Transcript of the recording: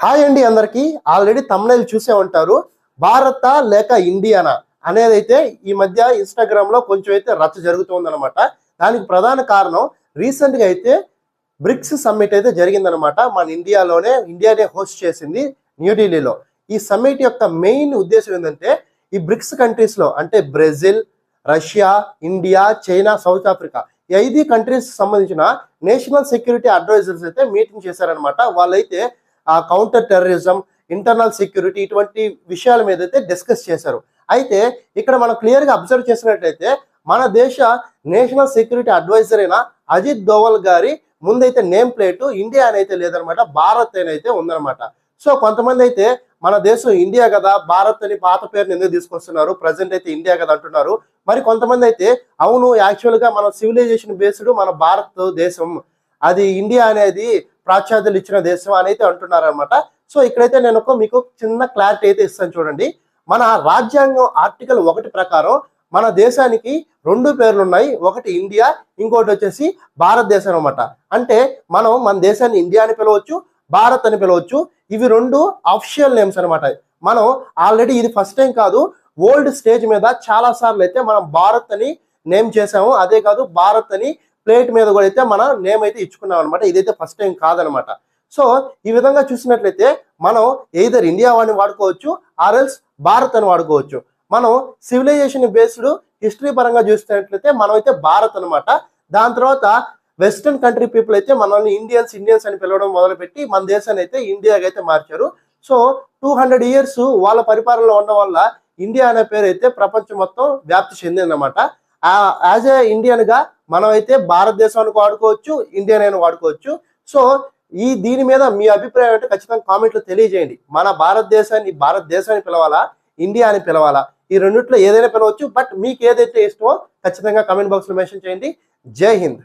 Hi అండి అందరికి. Already thumbnail చూసే ఉంటారు. భారత లేక ఇండియానా అనేది అయితే ఈ మధ్య ఇన్స్టాగ్రామ్ లో కొంచెం అయితే రచ్చ జరుగుతుందన్నమాట. దానికి ప్రధాన కారణం రీసెంట్ గా అయితే బ్రిక్స్ సమ్మిట్ అయితే జరిగిందనమాట. మన ఇండియానే హోస్ట్ చేసింది న్యూఢిల్లీలో. ఈ సమ్మిట్ యొక్క మెయిన్ ఉద్దేశం ఏంటంటే ఈ బ్రిక్స్ కంట్రీస్ లో అంటే Brazil, Russia, India, China, south Africa ఈ 5 కంట్రీస్ సంబంధించిన నేషనల్ సెక్యూరిటీ అడ్వైజర్స్ అయితే మీటింగ్ చేశారనమాట. వాళ్ళైతే ఆ కౌంటర్ టెర్రరిజం, ఇంటర్నల్ సెక్యూరిటీ ఇటువంటి విషయాల మీద అయితే డిస్కస్ చేశారు. అయితే ఇక్కడ మనం క్లియర్ గా అబ్జర్వ్ చేసినట్లయితే మన దేశ నేషనల్ సెక్యూరిటీ అడ్వైజర్ అయిన అజిత్ దోవల్ గారి ముందైతే నేమ్ ప్లేట్ ఇండియా అని అయితే లేదనమాట, భారత్ అని అయితే ఉందన్నమాట. సో కొంతమంది అయితే మన దేశం ఇండియా కదా, భారత్ అని పాత పేరుని ఎందుకు తీసుకొస్తున్నారు, ప్రజెంట్ అయితే ఇండియా కదా అంటున్నారు. మరి కొంతమంది అయితే అవును, యాక్చువల్ గా మన సివిలైజేషన్ బేస్డ్ మన భారత దేశం, అది ఇండియా అనేది ప్రాచ్యాదులు ఇచ్చిన దేశం అని అయితే అంటున్నారు అనమాట. సో ఇక్కడైతే నేను మీకు చిన్న క్లారిటీ అయితే ఇస్తాను చూడండి. మన రాజ్యాంగం ఆర్టికల్ 1 ప్రకారం మన దేశానికి 2 పేర్లు ఉన్నాయి. ఒకటి ఇండియా, ఇంకోటి వచ్చేసి భారతదేశం అనమాట. అంటే మనం మన దేశాన్ని ఇండియా అని పిలవచ్చు, భారత్ అని పిలవచ్చు. ఇవి 2 అఫిషియల్ నేమ్స్ అనమాట. మనం ఆల్రెడీ ఇది ఫస్ట్ టైం కాదు, వరల్డ్ స్టేజ్ మీద చాలా సార్లు అయితే మనం భారత్ అని నేమ్ చేసాము. అదే కాదు, భారత్ అని ప్లేట్ మీద కూడా అయితే మన నేమ్ అయితే ఇచ్చుకున్నాం అనమాట. ఇదైతే ఫస్ట్ టైం కాదనమాట. సో ఈ విధంగా చూసినట్లయితే మనం ఎయిదర్ ఇండియా అని వాడుకోవచ్చు, ఆర్ఎల్స్ భారత్ అని వాడుకోవచ్చు. మనం సివిలైజేషన్ బేస్డ్ హిస్టరీ పరంగా చూసినట్లయితే మనం అయితే భారత్ అనమాట. దాని తర్వాత వెస్టర్న్ కంట్రీ పీపుల్ అయితే మనల్ని ఇండియన్స్ అని పిలవడం మొదలుపెట్టి మన దేశాన్ని అయితే ఇండియాగా అయితే మార్చారు. సో 200 ఇయర్స్ వాళ్ళ పరిపాలనలో ఉండడం వల్ల ఇండియా అనే పేరు అయితే ప్రపంచం మొత్తం వ్యాప్తి చెందిందన్నమాట. యాజ్ ఏ ఇండియన్ గా మనం అయితే భారతదేశానికి వాడుకోవచ్చు, ఇండియన్ అయినా వాడుకోవచ్చు. సో దీని మీద మీ అభిప్రాయం అంటే ఖచ్చితంగా కామెంట్ లో తెలియజేయండి. మన భారతదేశాన్ని పిలవాలా, ఇండియా అని పిలవాలా? ఈ రెండిట్లో ఏదైనా పిలవచ్చు. బట్ మీకు ఏదైతే ఇష్టమో ఖచ్చితంగా కామెంట్ బాక్స్ లో మెన్షన్ చేయండి. జై హింద్.